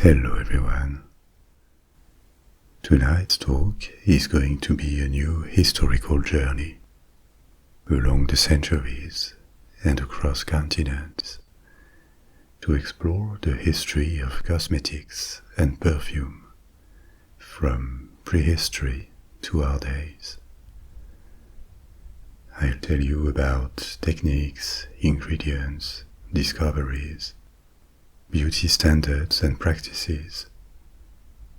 Hello everyone. Tonight's talk is going to be a new historical journey along the centuries and across continents to explore the history of cosmetics and perfume from prehistory to our days. I'll tell you about techniques, ingredients, discoveries, beauty standards and practices,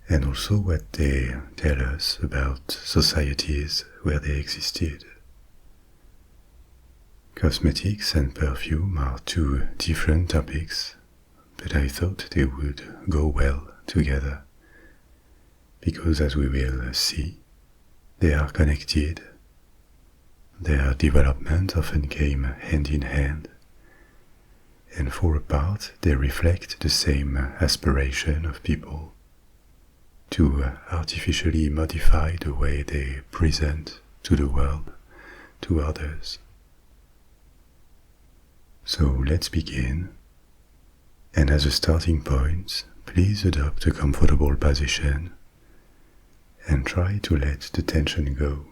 and also what they tell us about societies where they existed. Cosmetics and perfume are two different topics, but I thought they would go well together, because as we will see, they are connected. Their development often came hand in hand, and for a part they reflect the same aspiration of people to artificially modify the way they present to the world, to others. So let's begin, and as a starting point, please adopt a comfortable position and try to let the tension go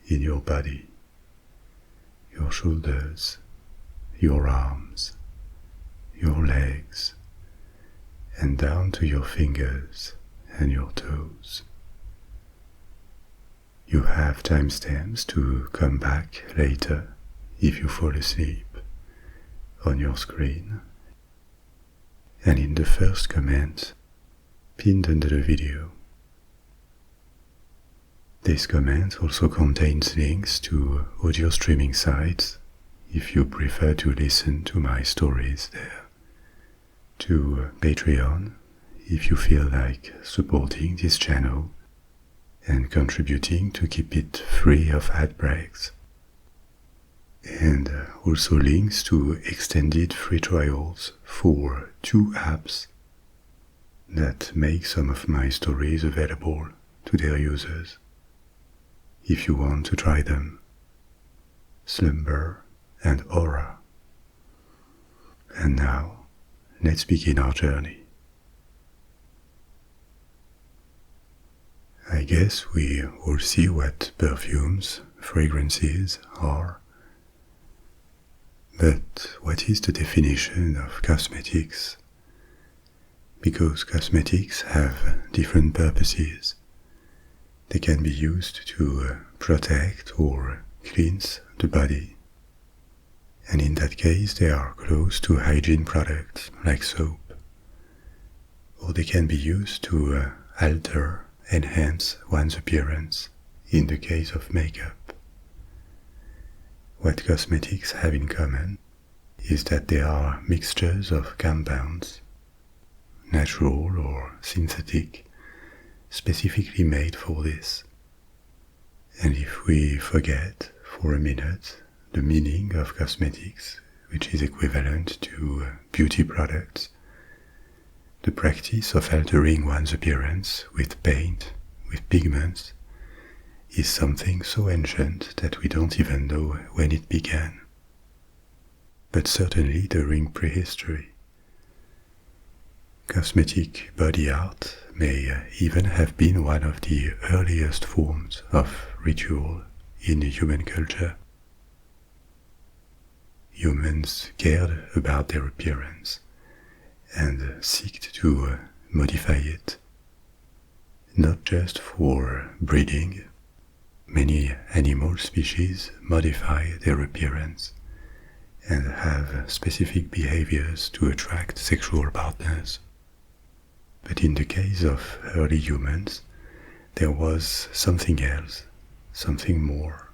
in your body, your shoulders, your arms, your legs, and down to your fingers and your toes. You have timestamps to come back later if you fall asleep on your screen, and in the first comment pinned under the video. This comment also contains links to audio streaming sites if you prefer to listen to my stories there, to Patreon if you feel like supporting this channel and contributing to keep it free of ad breaks, and also links to extended free trials for two apps that make some of my stories available to their users if you want to try them: Slumber and Aura. And now, let's begin our journey. I guess we all see what perfumes, fragrances are. But what is the definition of cosmetics? Because cosmetics have different purposes. They can be used to protect or cleanse the body. And in that case, they are close to hygiene products like soap. Or they can be used to alter, enhance one's appearance in the case of makeup. What cosmetics have in common is that they are mixtures of compounds, natural or synthetic, specifically made for this. And if we forget for a minute the meaning of cosmetics, which is equivalent to beauty products, the practice of altering one's appearance with paint, with pigments, is something so ancient that we don't even know when it began. But certainly during prehistory. Cosmetic body art may even have been one of the earliest forms of ritual in human culture. Humans cared about their appearance and sought to modify it, not just for breeding. Many animal species modify their appearance and have specific behaviors to attract sexual partners. But in the case of early humans, there was something else, something more.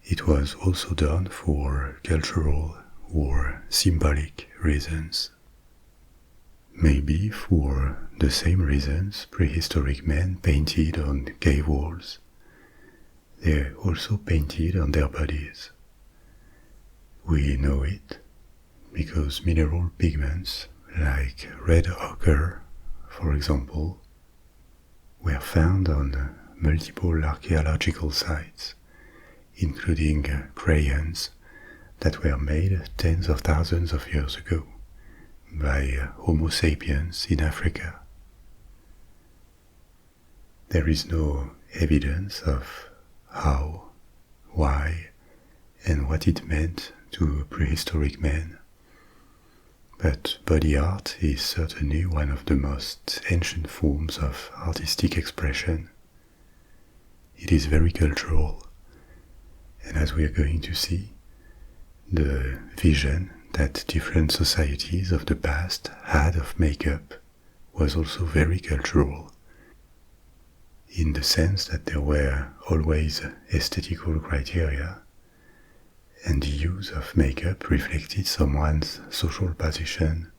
It was also done for cultural or symbolic reasons. Maybe for the same reasons prehistoric men painted on cave walls. They also painted on their bodies. We know it because mineral pigments like red ochre, for example, were found on multiple archaeological sites, including crayons that were made tens of thousands of years ago, by Homo sapiens in Africa. There is no evidence of how, why, and what it meant to prehistoric men. But body art is certainly one of the most ancient forms of artistic expression. It is very cultural, and as we are going to see, the vision that different societies of the past had of makeup was also very cultural, in the sense that there were always aesthetical criteria, and the use of makeup reflected someone's social position,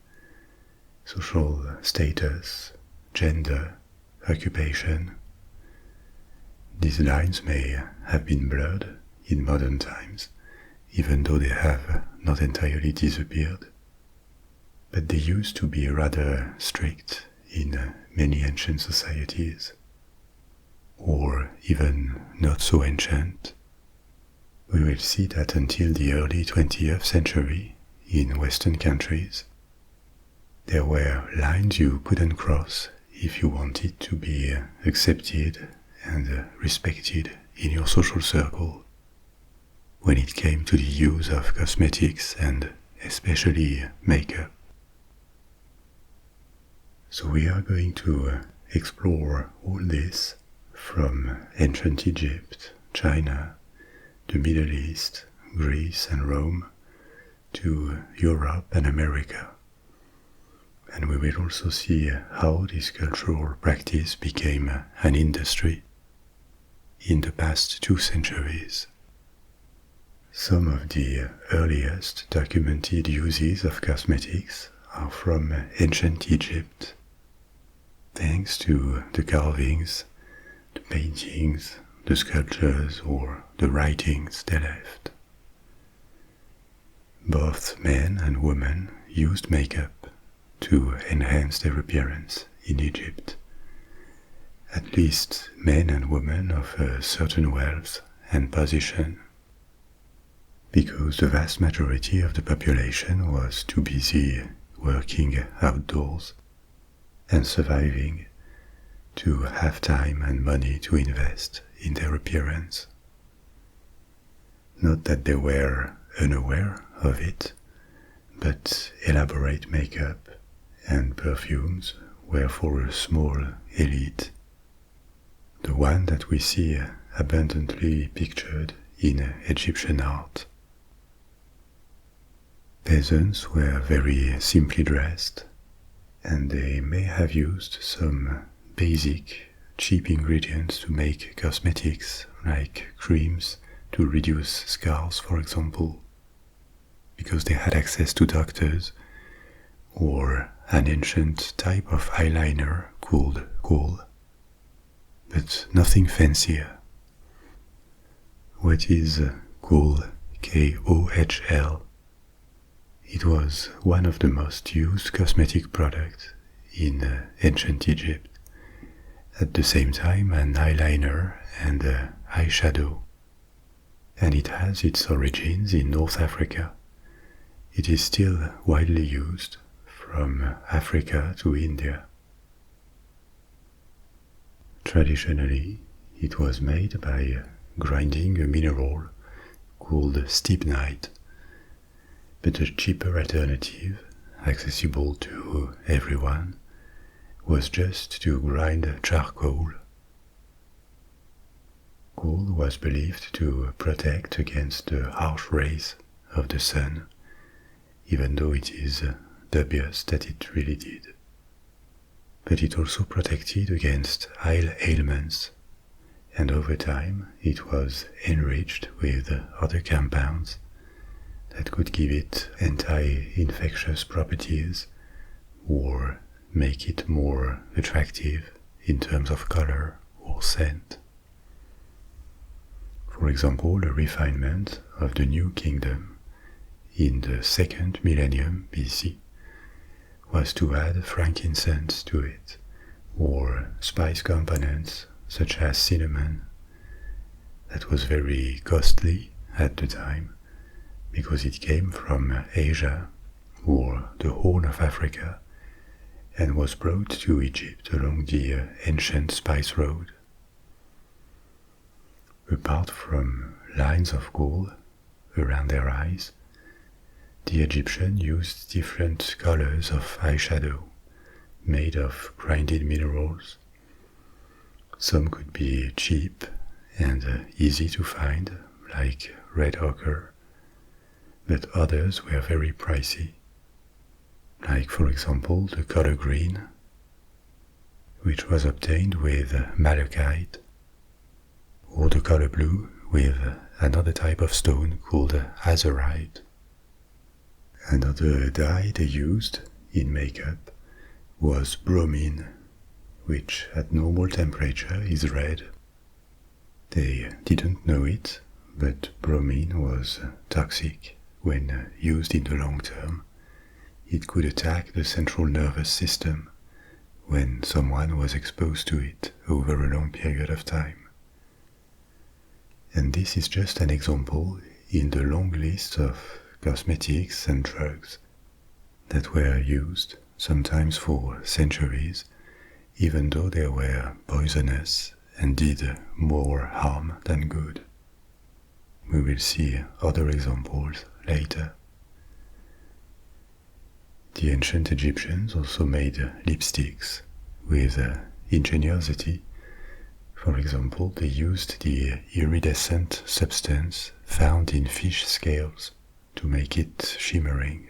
social status, gender, occupation. These lines may have been blurred in modern times, even though they have not entirely disappeared. But they used to be rather strict in many ancient societies, or even not so ancient. We will see that until the early 20th century, in Western countries, there were lines you couldn't cross if you wanted to be accepted and respected in your social circle when it came to the use of cosmetics and especially makeup. So we are going to explore all this from ancient Egypt, China, the Middle East, Greece and Rome, to Europe and America. And we will also see how this cultural practice became an industry in the past 2 centuries. Some of the earliest documented uses of cosmetics are from ancient Egypt, thanks to the carvings, the paintings, the sculptures or the writings they left. Both men and women used makeup to enhance their appearance in Egypt. At least men and women of a certain wealth and position, because the vast majority of the population was too busy working outdoors and surviving to have time and money to invest in their appearance. Not that they were unaware of it, but elaborate makeup and perfumes were for a small elite, the one that we see abundantly pictured in Egyptian art. Peasants were very simply dressed, and they may have used some basic, cheap ingredients to make cosmetics, like creams to reduce scars, for example, because they had access to doctors, or an ancient type of eyeliner called kohl, but nothing fancier. What is kohl, K-O-H-L? It was one of the most used cosmetic products in ancient Egypt. At the same time, an eyeliner and eyeshadow, and it has its origins in North Africa. It is still widely used from Africa to India. Traditionally, it was made by grinding a mineral called stibnite, but a cheaper alternative, accessible to everyone, was just to grind charcoal. Kohl was believed to protect against the harsh rays of the sun, even though it is dubious that it really did. But it also protected against eye ailments, and over time it was enriched with other compounds that could give it anti-infectious properties or make it more attractive in terms of color or scent. For example, the refinement of the New Kingdom in the 2nd millennium BC was to add frankincense to it, or spice components such as cinnamon. That was very costly at the time, because it came from Asia or the Horn of Africa and was brought to Egypt along the ancient spice road. Apart from lines of gold around their eyes, the Egyptians used different colors of eyeshadow made of grinded minerals. Some could be cheap and easy to find, like red ochre, but others were very pricey, like for example the color green, which was obtained with malachite, or the color blue with another type of stone called azurite. Another dye they used in makeup was bromine, which at normal temperature is red. They didn't know it, but bromine was toxic when used in the long term. It could attack the central nervous system when someone was exposed to it over a long period of time. And this is just an example in the long list of cosmetics and drugs that were used, sometimes for centuries, even though they were poisonous and did more harm than good. We will see other examples later. The ancient Egyptians also made lipsticks with ingenuity. For example, they used the iridescent substance found in fish scales to make it shimmering.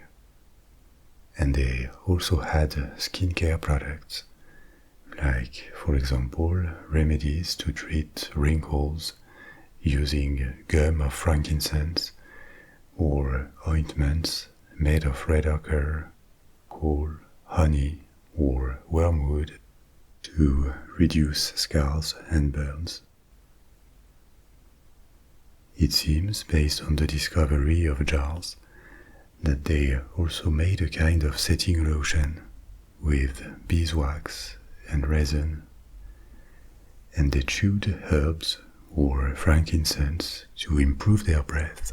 And they also had skincare products, like, for example, remedies to treat wrinkles using gum of frankincense, or ointments made of red ochre, coal, honey, or wormwood to reduce scars and burns. It seems, based on the discovery of jars, that they also made a kind of setting lotion with beeswax and resin, and they chewed herbs or frankincense to improve their breath.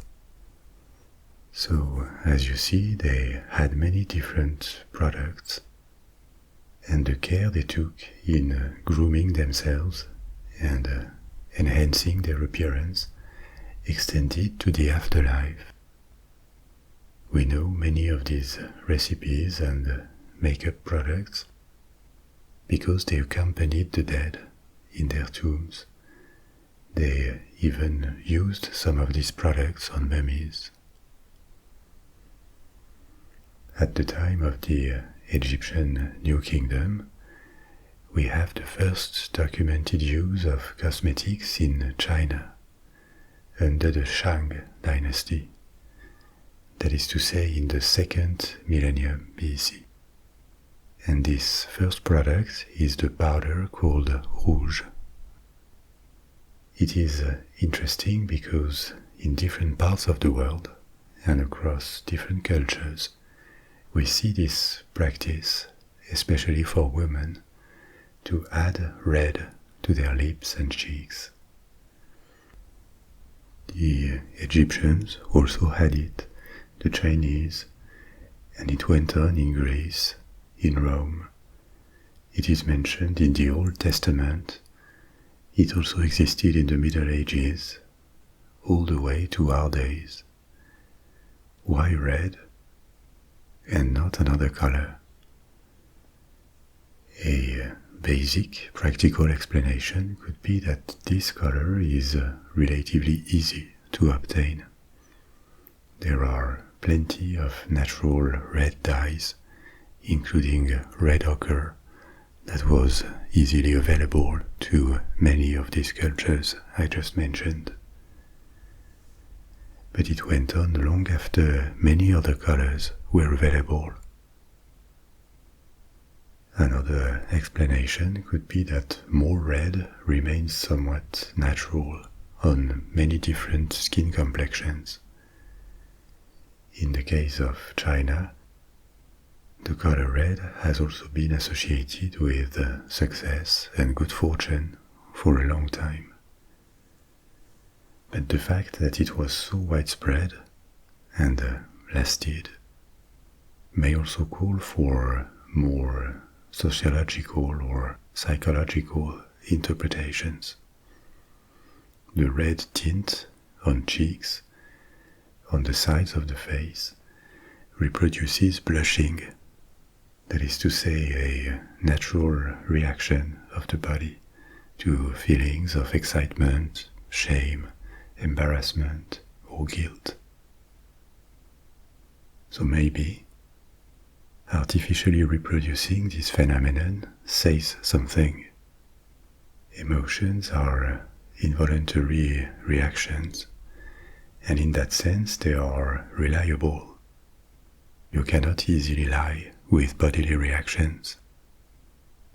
So, as you see, they had many different products, and the care they took in grooming themselves and enhancing their appearance extended to the afterlife. We know many of these recipes and makeup products because they accompanied the dead in their tombs. They even used some of these products on mummies. At the time of the Egyptian New Kingdom, we have the first documented use of cosmetics in China under the Shang dynasty, that is to say in the 2nd millennium BC. And this first product is the powder called Rouge. It is interesting because in different parts of the world and across different cultures, we see this practice, especially for women, to add red to their lips and cheeks. The Egyptians also had it, the Chinese, and it went on in Greece, in Rome. It is mentioned in the Old Testament. It also existed in the Middle Ages, all the way to our days. Why red and not another color? A basic practical explanation could be that this color is relatively easy to obtain. There are plenty of natural red dyes, including red ochre, that was easily available to many of these cultures I just mentioned. But it went on long after many other colors were available. Another explanation could be that more red remains somewhat natural on many different skin complexions. In the case of China, the color red has also been associated with success and good fortune for a long time. But the fact that it was so widespread and lasted may also call for more sociological or psychological interpretations. The red tint on cheeks, on the sides of the face, reproduces blushing, that is to say, a natural reaction of the body to feelings of excitement, shame, embarrassment, or guilt. So maybe artificially reproducing this phenomenon says something. Emotions are involuntary reactions, and in that sense they are reliable. You cannot easily lie with bodily reactions.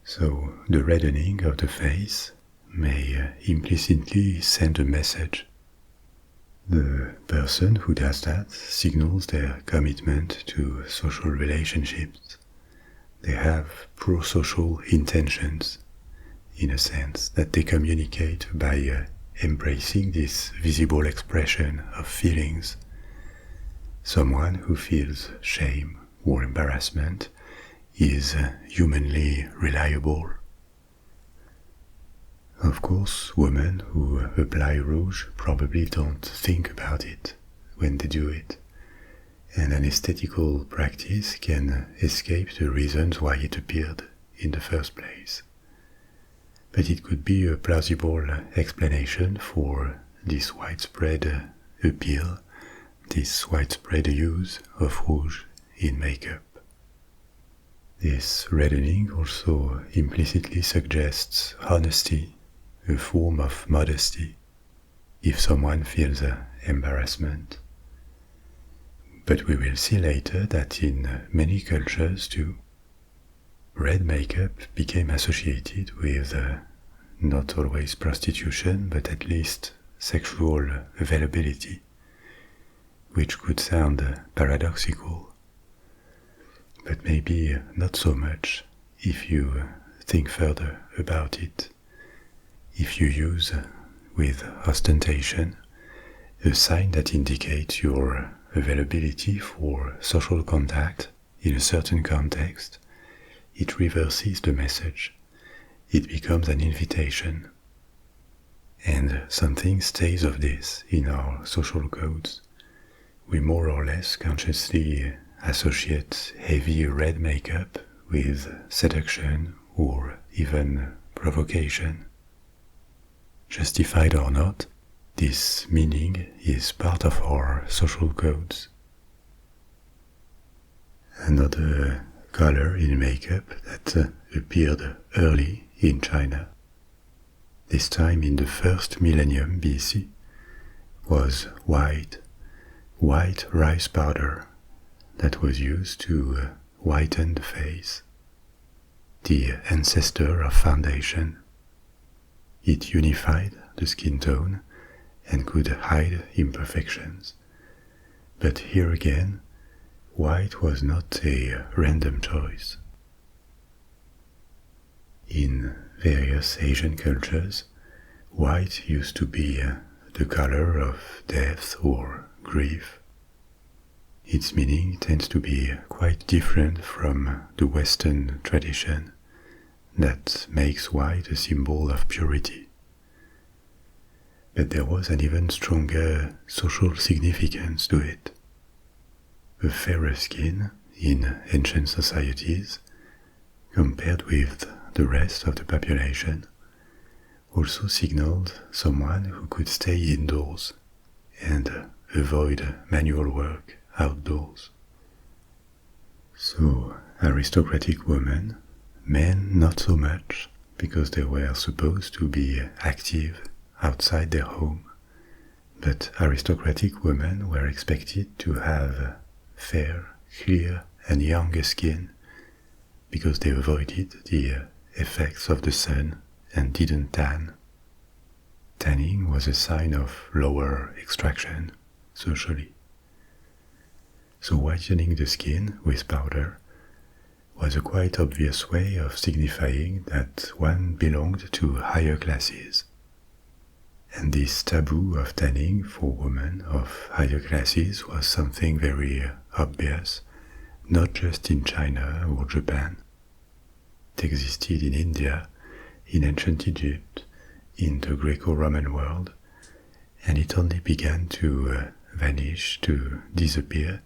So the reddening of the face may implicitly send a message. The person who does that signals their commitment to social relationships. They have pro-social intentions, in a sense, that they communicate by embracing this visible expression of feelings. Someone who feels shame or embarrassment is humanly reliable. Of course, women who apply rouge probably don't think about it when they do it, and an aesthetical practice can escape the reasons why it appeared in the first place. But it could be a plausible explanation for this widespread appeal, this widespread use of rouge in makeup. This reddening also implicitly suggests honesty, a form of modesty, if someone feels embarrassment. But we will see later that in many cultures too, red makeup became associated with not always prostitution, but at least sexual availability, which could sound paradoxical, but maybe not so much if you think further about it. If you use with ostentation a sign that indicates your availability for social contact in a certain context, it reverses the message. It becomes an invitation. And something stays of this in our social codes. We more or less consciously associate heavy red makeup with seduction or even provocation. Justified or not, this meaning is part of our social codes. Another color in makeup that appeared early in China, this time in the first millennium BC, was white rice powder that was used to whiten the face, the ancestor of foundation. It unified the skin tone and could hide imperfections. But here again, white was not a random choice. In various Asian cultures, white used to be the color of death or grief. Its meaning tends to be quite different from the Western tradition that makes white a symbol of purity. But there was an even stronger social significance to it. A fairer skin in ancient societies, compared with the rest of the population, also signaled someone who could stay indoors and avoid manual work outdoors. So aristocratic women, men not so much, because they were supposed to be active outside their home, but aristocratic women were expected to have fair, clear and young skin, because they avoided the effects of the sun and didn't tan. Tanning was a sign of lower extraction, socially. So whitening the skin with powder was a quite obvious way of signifying that one belonged to higher classes. And this taboo of tanning for women of higher classes was something very obvious, not just in China or Japan. It existed in India, in ancient Egypt, in the Greco-Roman world, and it only began to vanish, to disappear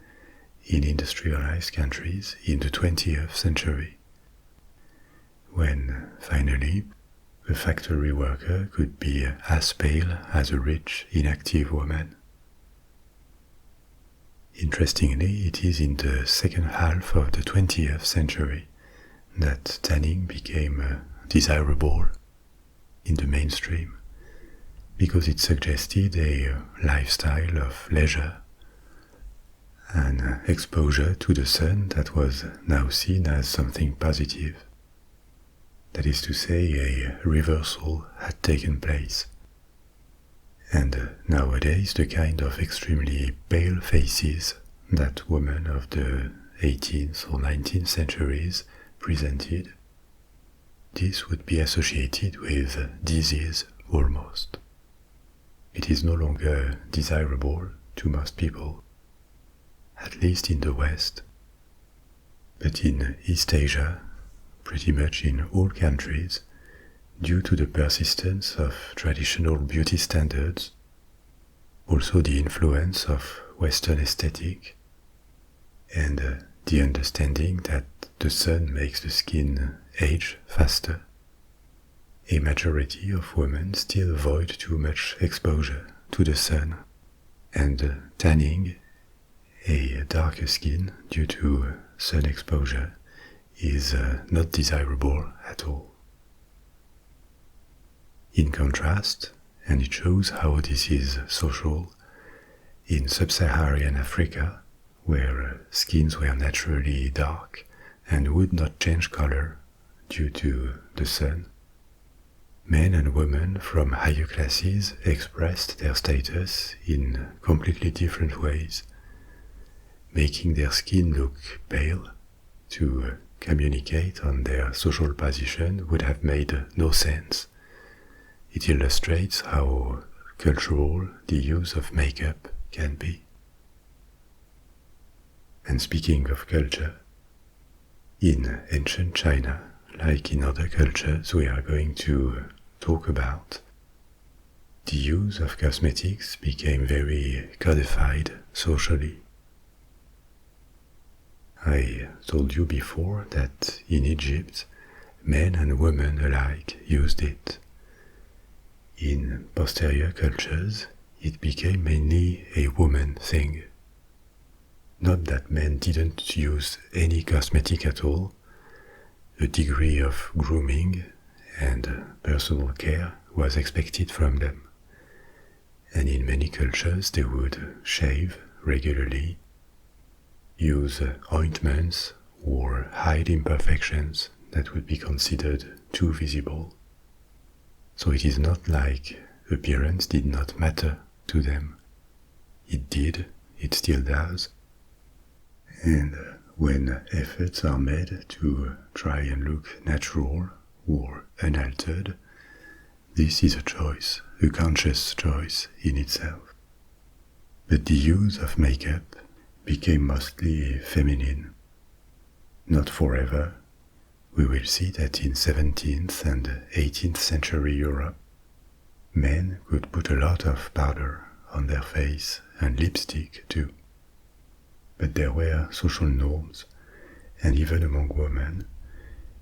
in industrialized countries in the 20th century, when finally a factory worker could be as pale as a rich, inactive woman. Interestingly, it is in the second half of the 20th century that tanning became desirable in the mainstream, because it suggested a lifestyle of leisure, an exposure to the sun that was now seen as something positive. That is to say, a reversal had taken place. And nowadays, the kind of extremely pale faces that women of the 18th or 19th centuries presented, this would be associated with disease almost. It is no longer desirable to most people, at least in the West. But in East Asia, pretty much in all countries, due to the persistence of traditional beauty standards, also the influence of Western aesthetic, and the understanding that the sun makes the skin age faster, a majority of women still avoid too much exposure to the sun, and tanning, a darker skin due to sun exposure, is not desirable at all. In contrast, and it shows how this is social, in sub-Saharan Africa, where skins were naturally dark and would not change color due to the sun, men and women from higher classes expressed their status in completely different ways. Making their skin look pale to communicate on their social position would have made no sense. It illustrates how cultural the use of makeup can be. And speaking of culture, in ancient China, like in other cultures we are going to talk about, the use of cosmetics became very codified socially. I told you before that in Egypt, men and women alike used it. In posterior cultures, it became mainly a woman thing. Not that men didn't use any cosmetic at all. A degree of grooming and personal care was expected from them. And in many cultures they would shave regularly, use ointments or hide imperfections that would be considered too visible. So it is not like appearance did not matter to them. It did, it still does. And when efforts are made to try and look natural or unaltered, this is a choice, a conscious choice in itself. But the use of makeup became mostly feminine. Not forever. We will see that in 17th and 18th century Europe, men could put a lot of powder on their face and lipstick too. But there were social norms, and even among women,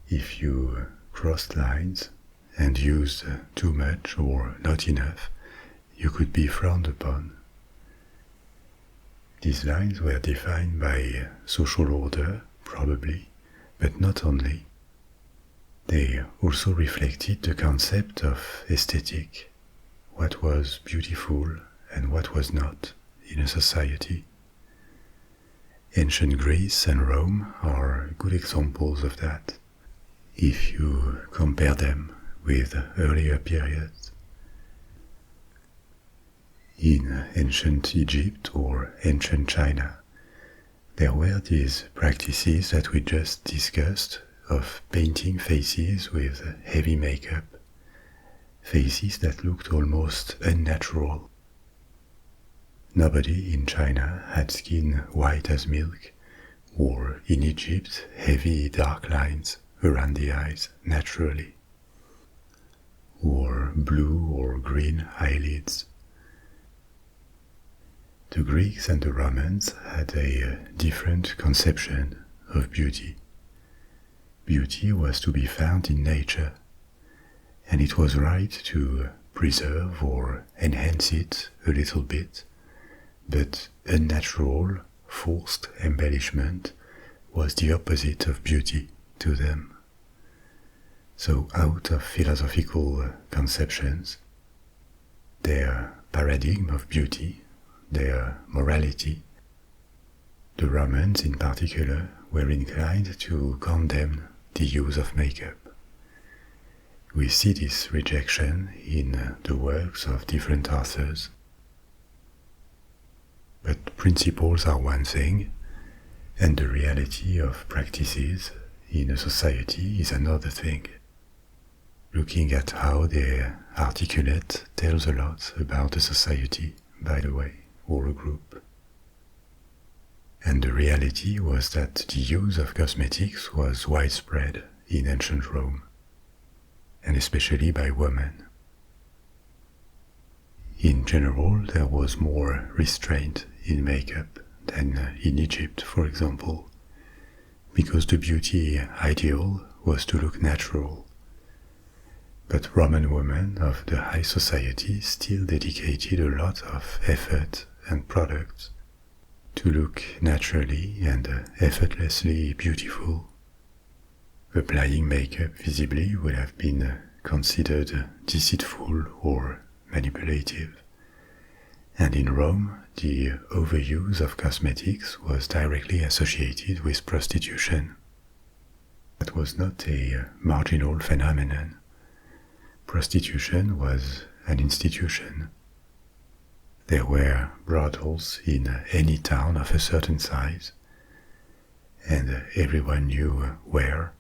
if you crossed lines and used too much or not enough, you could be frowned upon. These lines were defined by social order, probably, but not only. They also reflected the concept of aesthetic, what was beautiful and what was not in a society. Ancient Greece and Rome are good examples of that, if you compare them with earlier periods. In ancient Egypt or ancient China, there were these practices that we just discussed of painting faces with heavy makeup, faces that looked almost unnatural. Nobody in China had skin white as milk or in Egypt, heavy dark lines around the eyes naturally, or blue or green eyelids. The Greeks and the Romans had a different conception of beauty. Beauty was to be found in nature, and it was right to preserve or enhance it a little bit, but unnatural, forced embellishment was the opposite of beauty to them. So, out of philosophical conceptions, their paradigm of beauty, their morality, the Romans in particular were inclined to condemn the use of makeup. We see this rejection in the works of different authors. But principles are one thing, and the reality of practices in a society is another thing. Looking at how they articulate tells a lot about a society, by the way, or a group. And the reality was that the use of cosmetics was widespread in ancient Rome, and especially by women. In general, there was more restraint in makeup than in Egypt, for example, because the beauty ideal was to look natural. But Roman women of the high society still dedicated a lot of effort and products to look naturally and effortlessly beautiful. Applying makeup visibly would have been considered deceitful or manipulative. And in Rome, the overuse of cosmetics was directly associated with prostitution. That was not a marginal phenomenon. Prostitution was an institution. There were brothels in any town of a certain size, and everyone knew where.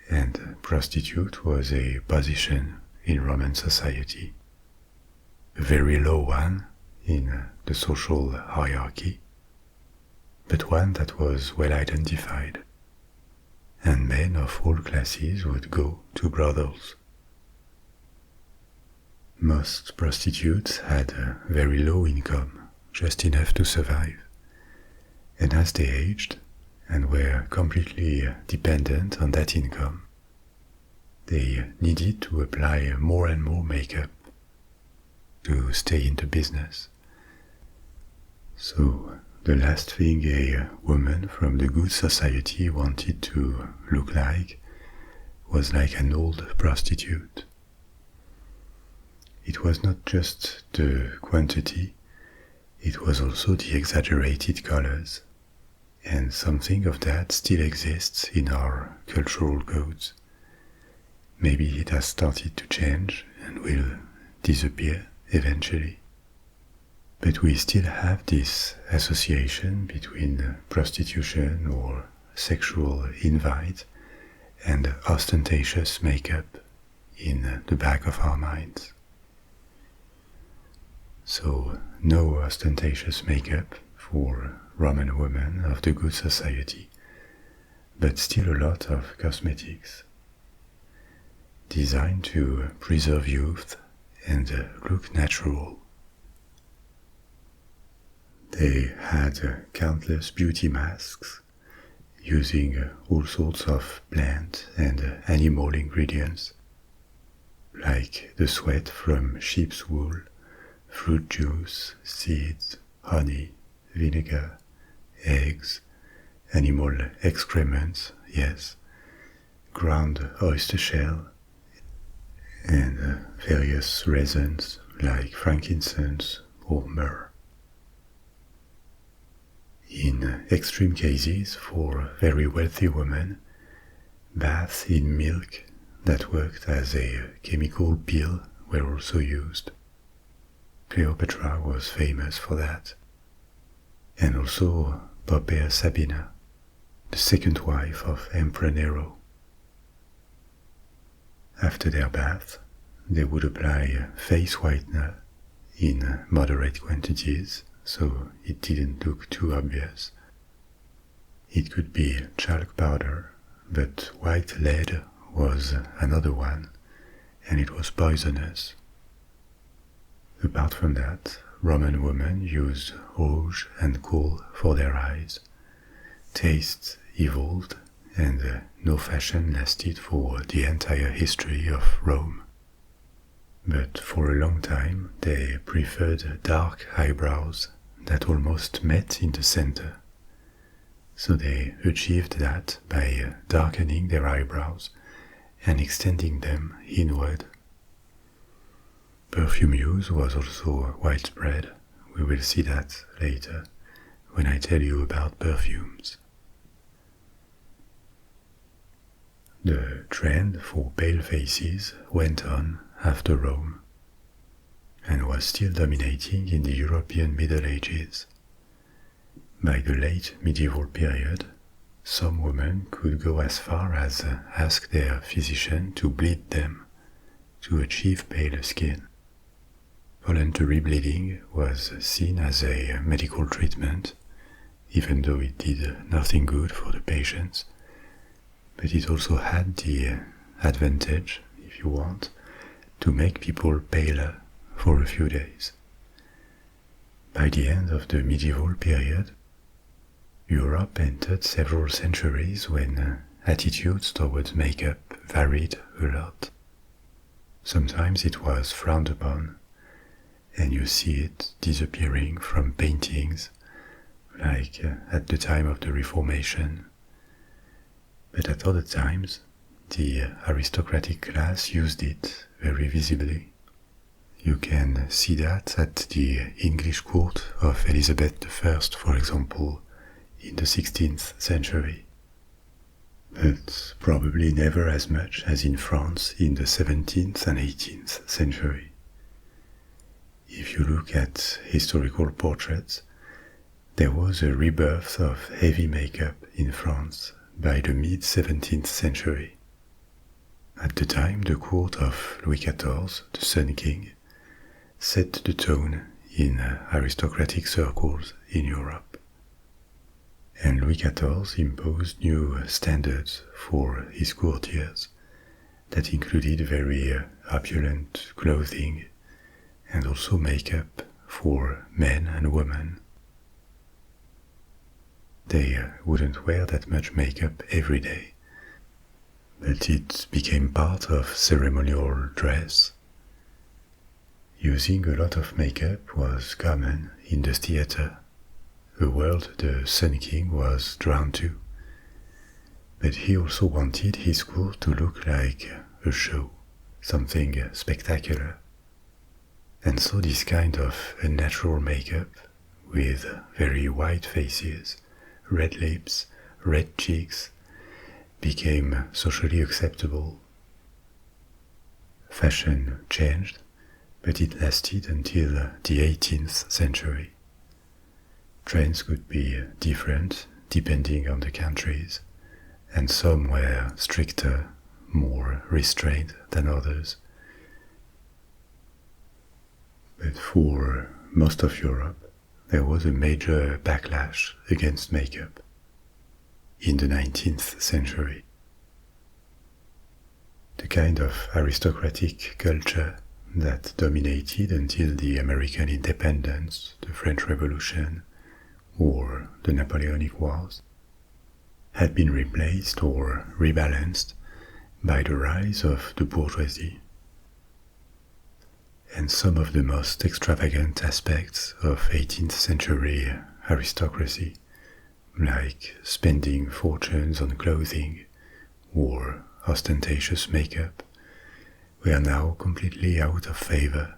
And prostitute was a position in Roman society, a very low one in the social hierarchy, but one that was well identified, and men of all classes would go to brothels. Most prostitutes had a very low income, just enough to survive, and as they aged and were completely dependent on that income, they needed to apply more and more makeup to stay in the business. So the last thing a woman from the good society wanted to look like was like an old prostitute. It was not just the quantity, it was also the exaggerated colors, and something of that still exists in our cultural codes. Maybe it has started to change and will disappear eventually. But we still have this association between prostitution or sexual invite and ostentatious makeup in the back of our minds. So, no ostentatious makeup for Roman women of the good society, but still a lot of cosmetics, designed to preserve youth and look natural. They had countless beauty masks using all sorts of plant and animal ingredients, like the sweat from sheep's wool, fruit juice, seeds, honey, vinegar, eggs, animal excrements, yes, ground oyster shell, and various resins like frankincense or myrrh. In extreme cases, for very wealthy women, baths in milk that worked as a chemical pill were also used. Cleopatra was famous for that. And also Poppaea Sabina, the second wife of Emperor Nero. After their bath, they would apply face whitener in moderate quantities, so it didn't look too obvious. It could be chalk powder, but white lead was another one, and it was poisonous. Apart from that, Roman women used rouge and kohl for their eyes. Taste evolved, and no fashion lasted for the entire history of Rome. But for a long time they preferred dark eyebrows that almost met in the center. So they achieved that by darkening their eyebrows and extending them inward. Perfume use was also widespread. We will see that later when I tell you about perfumes. The trend for pale faces went on after Rome and was still dominating in the European Middle Ages. By the late medieval period, some women could go as far as ask their physician to bleed them to achieve pale skin. Voluntary bleeding was seen as a medical treatment, even though it did nothing good for the patients, but it also had the advantage, if you want, to make people paler for a few days. By the end of the medieval period, Europe entered several centuries when attitudes towards makeup varied a lot. Sometimes it was frowned upon, and you see it disappearing from paintings, like at the time of the Reformation. But at other times, the aristocratic class used it very visibly. You can see that at the English court of Elizabeth I, for example, in the 16th century. But probably never as much as in France in the 17th and 18th century. If you look at historical portraits, there was a rebirth of heavy makeup in France by the mid-17th century. At the time, the court of Louis XIV, the Sun King, set the tone in aristocratic circles in Europe. And Louis XIV imposed new standards for his courtiers that included very opulent clothing and also makeup for men and women. They wouldn't wear that much makeup every day, but it became part of ceremonial dress. Using a lot of makeup was common in the theater, a world the Sun King was drawn to. But he also wanted his court to look like a show, something spectacular. And so this kind of unnatural makeup, with very white faces, red lips, red cheeks, became socially acceptable. Fashion changed, but it lasted until the 18th century. Trends could be different depending on the countries, and some were stricter, more restrained than others. But for most of Europe, there was a major backlash against makeup in the 19th century. The kind of aristocratic culture that dominated until the American independence, the French Revolution, or the Napoleonic Wars, had been replaced or rebalanced by the rise of the bourgeoisie. And some of the most extravagant aspects of 18th century aristocracy, like spending fortunes on clothing or ostentatious makeup, were now completely out of favor.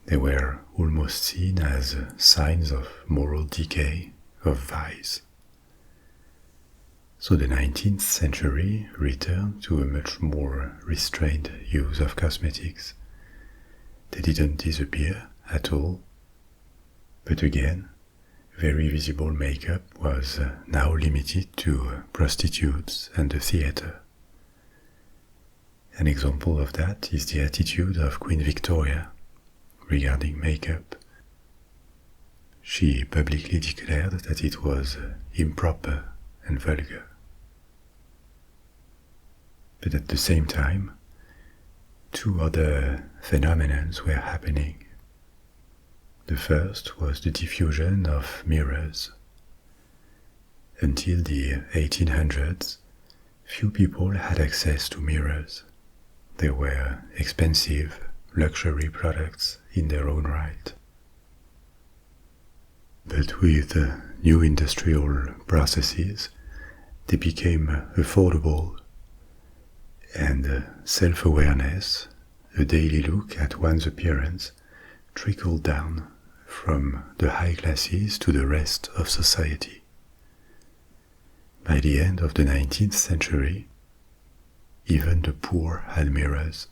They were almost seen as signs of moral decay, of vice. So the 19th century returned to a much more restrained use of cosmetics. They didn't disappear at all, but again, very visible makeup was now limited to prostitutes and the theater. An example of that is the attitude of Queen Victoria regarding makeup. she publicly declared that it was improper and vulgar. But at the same time, two other phenomena were happening. The first was the diffusion of mirrors. Until the 1800s, few people had access to mirrors. They were expensive, luxury products in their own right. But with new industrial processes, they became affordable, and self-awareness, a daily look at one's appearance, trickled down from the high classes to the rest of society. By the end of the 19th century, even the poor had mirrors,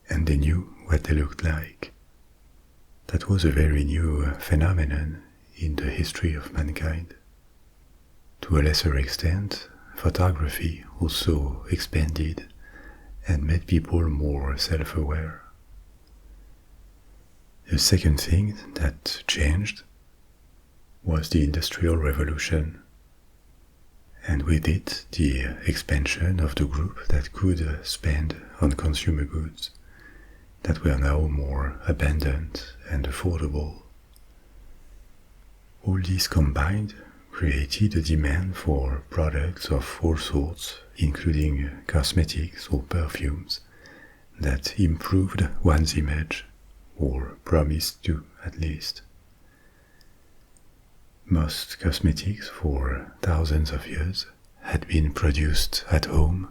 and they knew what they looked like. That was a very new phenomenon in the history of mankind. To a lesser extent, photography also expanded and made people more self-aware. The second thing that changed was the Industrial Revolution, and with it the expansion of the group that could spend on consumer goods that were now more abundant and affordable. All this combined created a demand for products of all sorts, including cosmetics or perfumes, that improved one's image, or promised to at least. Most cosmetics for thousands of years had been produced at home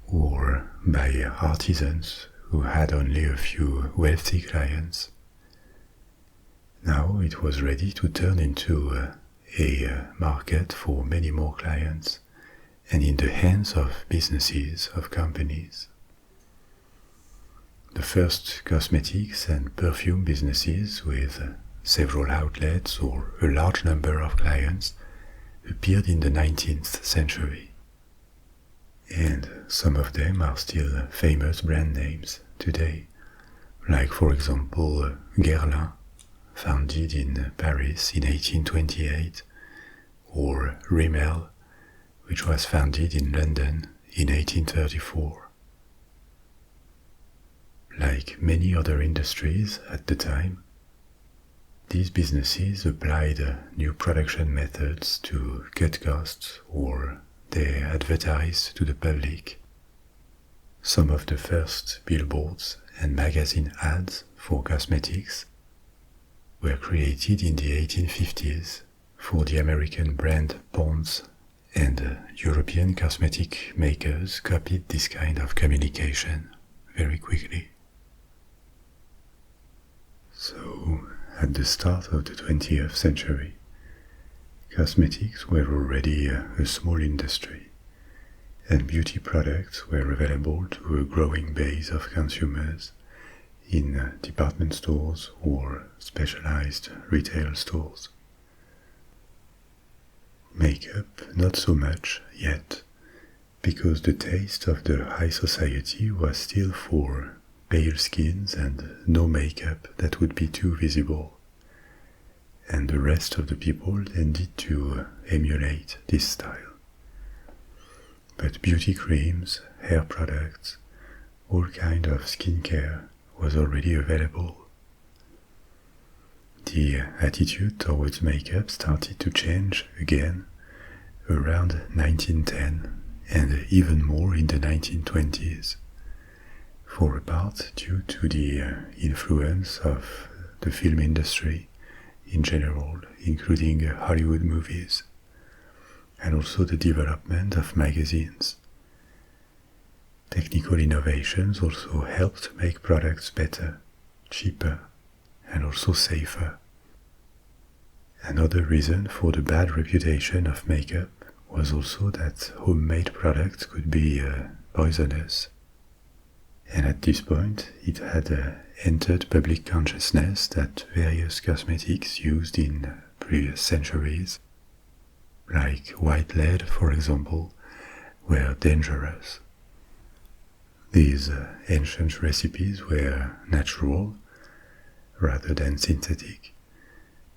or by artisans who had only a few wealthy clients. Now it was ready to turn into a market for many more clients and in the hands of businesses, of companies. The first cosmetics and perfume businesses with several outlets or a large number of clients appeared in the 19th century. And some of them are still famous brand names today, like for example Guerlain, founded in Paris in 1828, or Rimmel, which was founded in London in 1834. Like many other industries at the time, these businesses applied new production methods to cut costs, or they advertised to the public. Some of the first billboards and magazine ads for cosmetics were created in the 1850s for the American brand Pond's, and European cosmetic makers copied this kind of communication very quickly. So, at the start of the 20th century, cosmetics were already a small industry, and beauty products were available to a growing base of consumers in department stores or specialized retail stores. Makeup, not so much yet, because the taste of the high society was still for pale skins and no makeup that would be too visible, and the rest of the people tended to emulate this style. But beauty creams, hair products, all kind of skincare was already available. The attitude towards makeup started to change again around 1910 and even more in the 1920s, for a part due to the influence of the film industry in general, including Hollywood movies, and also the development of magazines. Technical innovations also helped make products better, cheaper, and also safer. Another reason for the bad reputation of makeup was also that homemade products could be poisonous. And at this point, it had entered public consciousness that various cosmetics used in previous centuries, like white lead for example, were dangerous. These ancient recipes were natural rather than synthetic,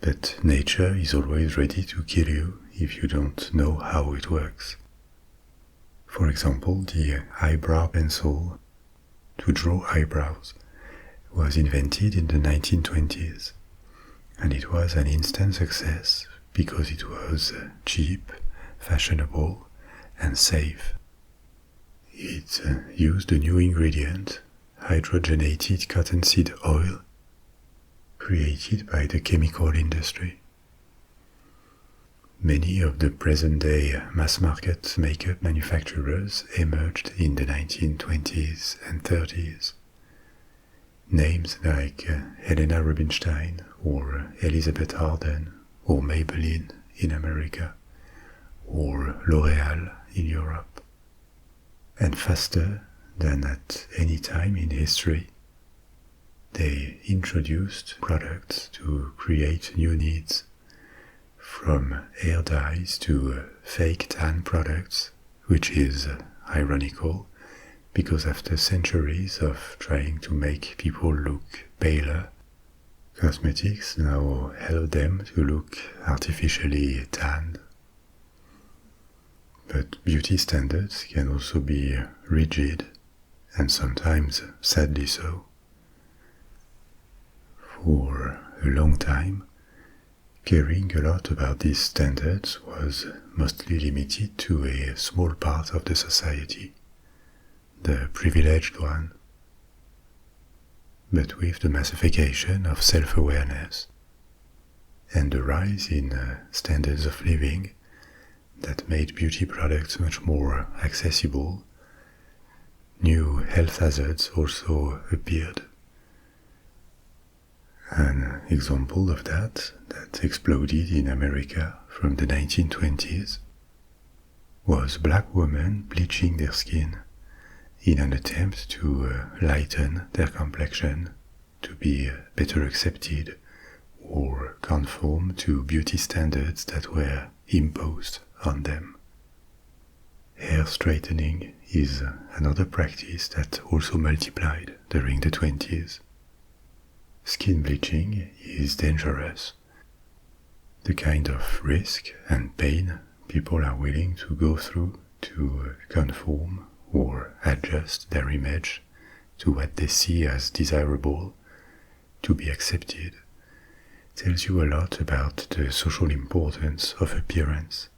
But nature is always ready to kill you if you don't know how it works. For example, the eyebrow pencil to draw eyebrows was invented in the 1920s, and it was an instant success because it was cheap, fashionable, and safe. It used a new ingredient, hydrogenated cottonseed oil, created by the chemical industry. Many of the present-day mass-market makeup manufacturers emerged in the 1920s and 30s. Names like Helena Rubinstein or Elizabeth Arden or Maybelline in America or L'Oréal in Europe. And faster than at any time in history, they introduced products to create new needs, from hair dyes to fake tan products, which is ironical because after centuries of trying to make people look paler, cosmetics now help them to look artificially tanned. But beauty standards can also be rigid, and sometimes sadly so. For a long time, caring a lot about these standards was mostly limited to a small part of the society, the privileged one. But with the massification of self-awareness and the rise in standards of living that made beauty products much more accessible, new health hazards also appeared. An example of that exploded in America from the 1920s was black women bleaching their skin in an attempt to lighten their complexion, to be better accepted or conform to beauty standards that were imposed on them. Hair straightening is another practice that also multiplied during the 20s. Skin bleaching is dangerous. The kind of risk and pain people are willing to go through to conform or adjust their image to what they see as desirable, to be accepted, tells you a lot about the social importance of appearance.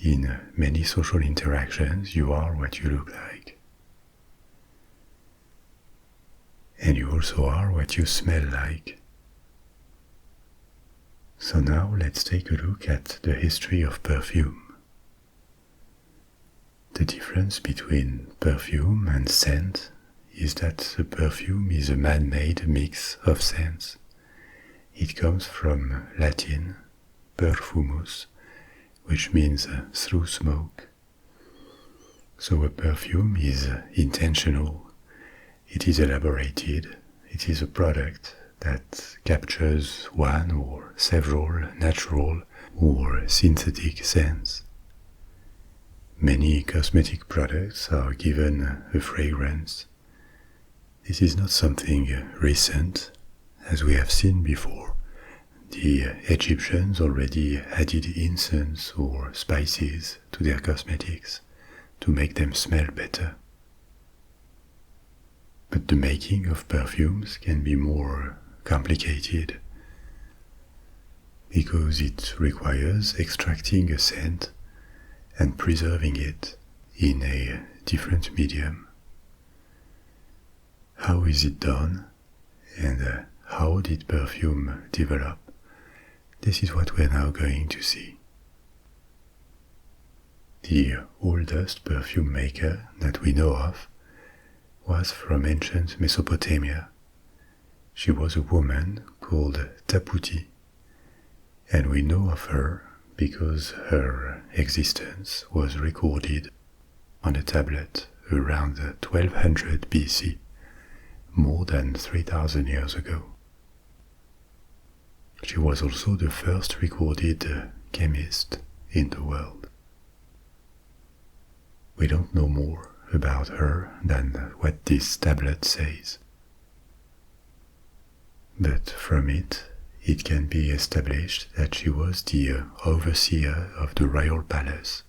In many social interactions, you are what you look like. And you also are what you smell like. So now let's take a look at the history of perfume. The difference between perfume and scent is that a perfume is a man-made mix of scents. It comes from Latin, perfumus, which means through smoke. So a perfume is intentional, it is elaborated, it is a product that captures one or several natural or synthetic scents. Many cosmetic products are given a fragrance. This is not something recent, as we have seen before. The Egyptians already added incense or spices to their cosmetics to make them smell better. But the making of perfumes can be more complicated because it requires extracting a scent and preserving it in a different medium. How is it done, and how did perfume develop? This is what we're now going to see. The oldest perfume maker that we know of was from ancient Mesopotamia. She was a woman called Taputi, and we know of her because her existence was recorded on a tablet around 1200 BC, more than 3000 years ago. She was also the first recorded chemist in the world. We don't know more about her than what this tablet says. But from it it can be established that she was the overseer of the royal palace,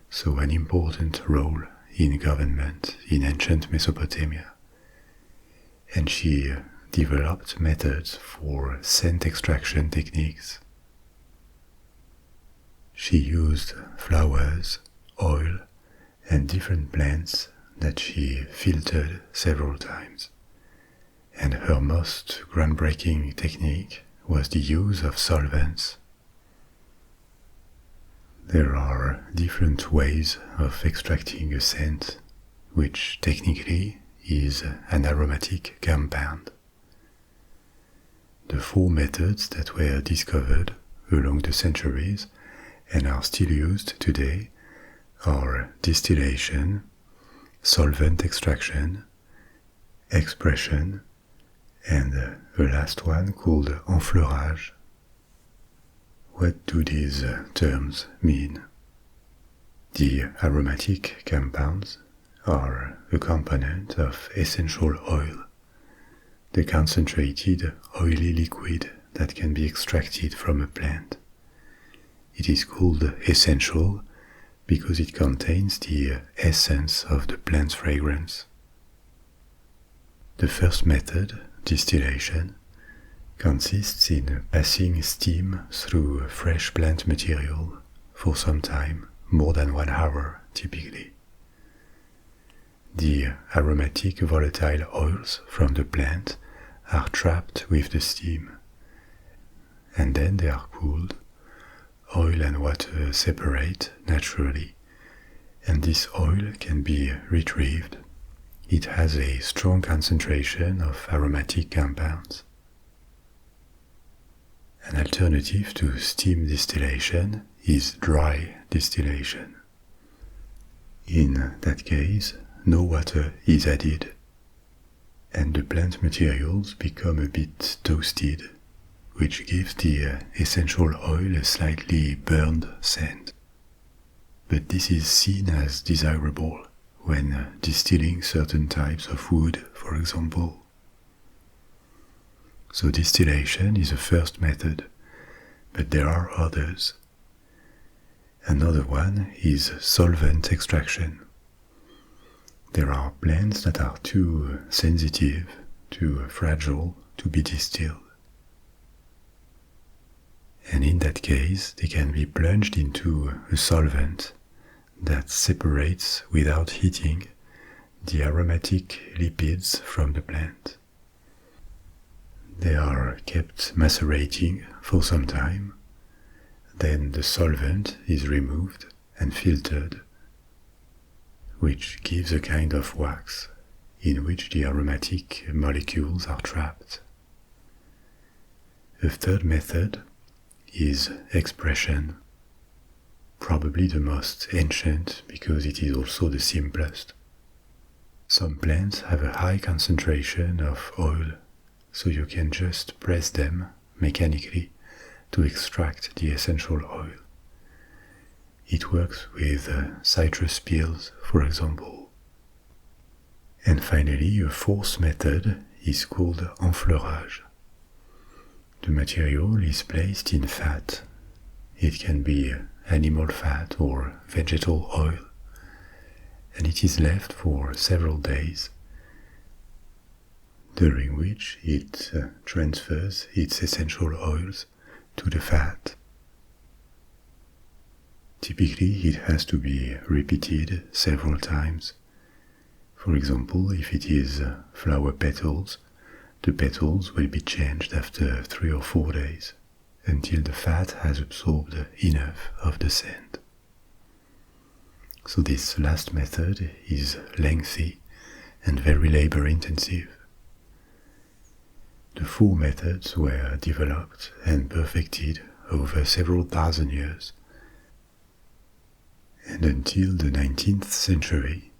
so an important role in government in ancient Mesopotamia. And she developed methods for scent extraction techniques. She used flowers, oil, and different plants that she filtered several times. And her most groundbreaking technique was the use of solvents. There are different ways of extracting a scent, which technically is an aromatic compound. The four methods that were discovered along the centuries and are still used today are distillation, solvent extraction, expression, and the last one called enfleurage. What do these terms mean? The aromatic compounds are a component of essential oil, the concentrated oily liquid that can be extracted from a plant. It is called essential because it contains the essence of the plant's fragrance. The first method, distillation, consists in passing steam through fresh plant material for some time, more than 1 hour typically. The aromatic volatile oils from the plant are trapped with the steam, and then they are cooled. Oil and water separate naturally, and this oil can be retrieved. It has a strong concentration of aromatic compounds. An alternative to steam distillation is dry distillation. In that case, no water is added, and the plant materials become a bit toasted, which gives the essential oil a slightly burned scent. But this is seen as desirable when distilling certain types of wood, for example. So distillation is a first method, but there are others. Another one is solvent extraction. There are plants that are too sensitive, too fragile to be distilled. And in that case, they can be plunged into a solvent that separates without heating the aromatic lipids from the plant. They are kept macerating for some time, then the solvent is removed and filtered, which gives a kind of wax in which the aromatic molecules are trapped. A third method is expression, probably the most ancient because it is also the simplest. Some plants have a high concentration of oil, so you can just press them mechanically to extract the essential oil. It works with citrus peels, for example. And finally, a fourth method is called enfleurage. The material is placed in fat. It can be animal fat or vegetal oil, and it is left for several days, during which it transfers its essential oils to the fat. Typically, it has to be repeated several times. For example, if it is flower petals, the petals will be changed after 3 or 4 days, until the fat has absorbed enough of the scent. So this last method is lengthy and very labor-intensive. The 4 methods were developed and perfected over several thousand years, and until the 19th century,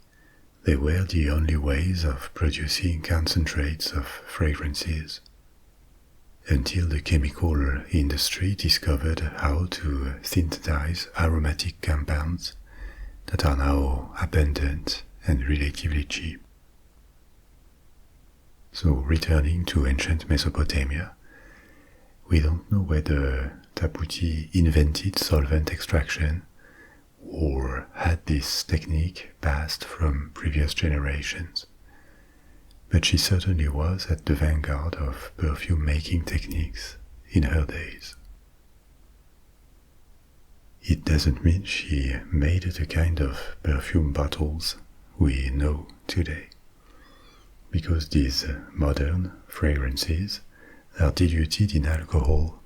they were the only ways of producing concentrates of fragrances, until the chemical industry discovered how to synthesize aromatic compounds that are now abundant and relatively cheap. So returning to ancient Mesopotamia, We don't know whether Taputi invented solvent extraction or had this technique passed from previous generations, but she certainly was at the vanguard of perfume making techniques in her days. It doesn't mean she made the kind of perfume bottles we know today, because these modern fragrances are diluted in alcohol,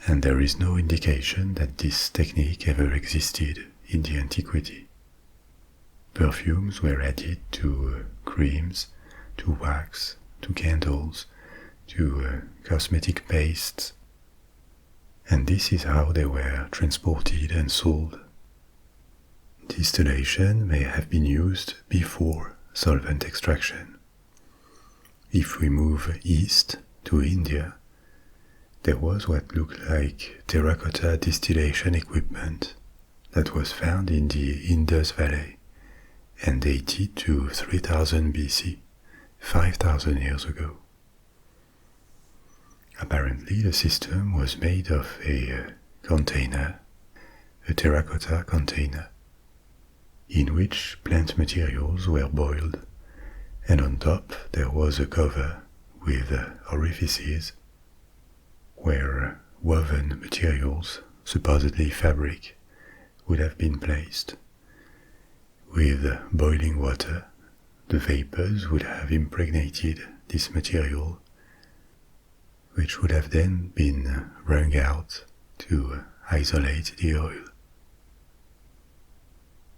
and there is no indication that this technique ever existed in the antiquity. Perfumes were added to creams, to wax, to candles, to cosmetic pastes, and this is how they were transported and sold. Distillation may have been used before solvent extraction. If we move east to India, there was what looked like terracotta distillation equipment that was found in the Indus Valley and dated to 3000 BC, 5000 years ago. Apparently, the system was made of a container, a terracotta container, in which plant materials were boiled, and on top there was a cover with orifices where woven materials, supposedly fabric, would have been placed. With boiling water, the vapors would have impregnated this material, which would have then been wrung out to isolate the oil.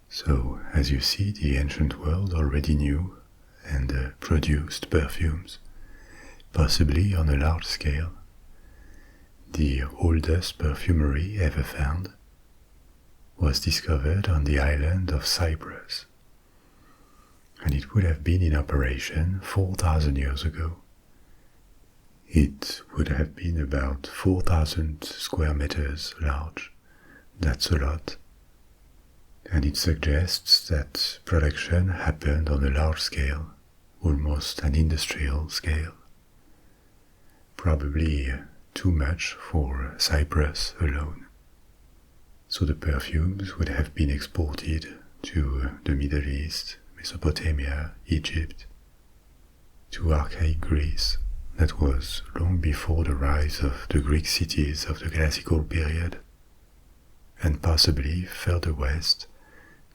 So, as you see, the ancient world already knew and produced perfumes, possibly on a large scale. The oldest perfumery ever found was discovered on the island of Cyprus, and it would have been in operation 4,000 years ago. It would have been about 4,000 square meters large. That's a lot. And it suggests that production happened on a large scale, almost an industrial scale. Probably too much for Cyprus alone. So the perfumes would have been exported to the Middle East, Mesopotamia, Egypt, to archaic Greece. That was long before the rise of the Greek cities of the classical period, and possibly further west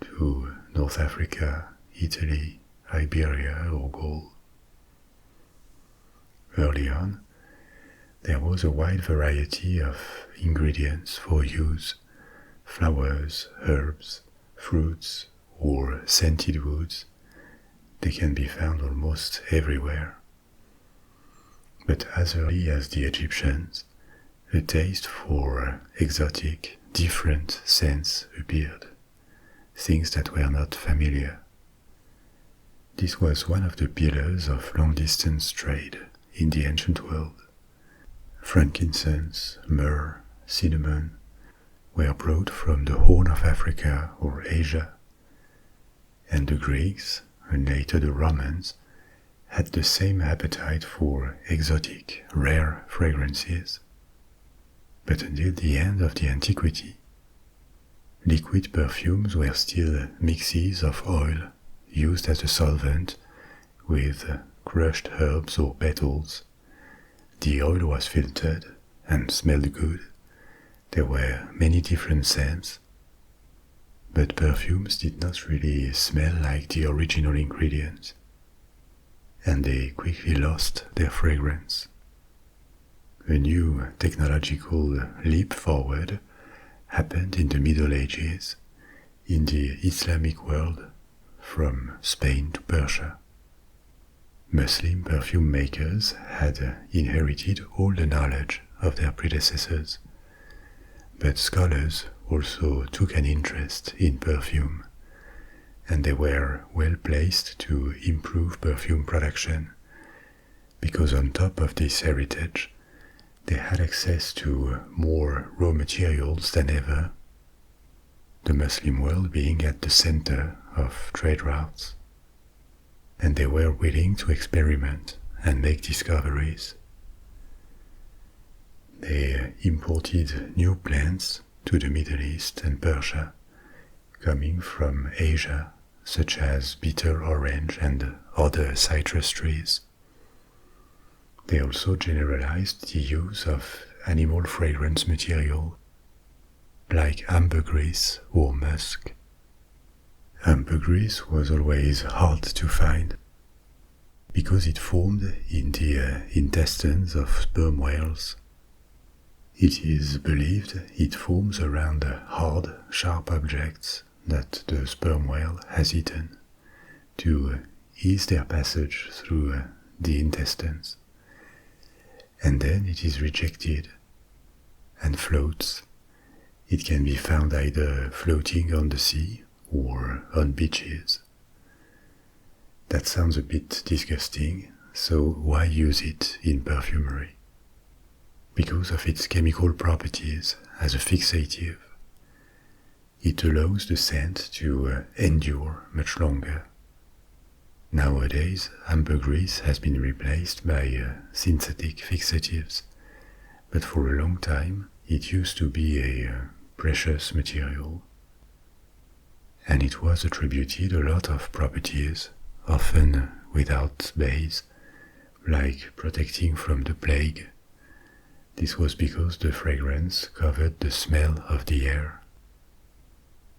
to North Africa, Italy, Iberia or Gaul. Early on, there was a wide variety of ingredients for use: flowers, herbs, fruits, or scented woods. They can be found almost everywhere. But as early as the Egyptians, a taste for exotic, different scents appeared, things that were not familiar. This was one of the pillars of long-distance trade in the ancient world. Frankincense, myrrh, cinnamon were brought from the Horn of Africa or Asia, and the Greeks, and later the Romans, had the same appetite for exotic, rare fragrances. But until the end of the antiquity, liquid perfumes were still mixes of oil used as a solvent with crushed herbs or petals. The oil was filtered and smelled good. There were many different scents, but perfumes did not really smell like the original ingredients, and they quickly lost their fragrance. A new technological leap forward happened in the Middle Ages, in the Islamic world, from Spain to Persia. Muslim perfume makers had inherited all the knowledge of their predecessors, but scholars also took an interest in perfume, and they were well placed to improve perfume production, because on top of this heritage, they had access to more raw materials than ever, the Muslim world being at the center of trade routes, and they were willing to experiment and make discoveries. They imported new plants to the Middle East and Persia, coming from Asia, such as bitter orange and other citrus trees. They also generalized the use of animal fragrance material, like ambergris or musk. Ambergris was always hard to find because it formed in the intestines of sperm whales. It is believed it forms around hard, sharp objects that the sperm whale has eaten to ease their passage through the intestines. And then it is rejected and floats. It can be found either floating on the sea or on beaches. That sounds a bit disgusting, so why use it in perfumery? Because of its chemical properties as a fixative. It allows the scent to endure much longer. Nowadays, ambergris has been replaced by synthetic fixatives, but for a long time it used to be a precious material. And it was attributed a lot of properties, often without base, like protecting from the plague. This was because the fragrance covered the smell of the air,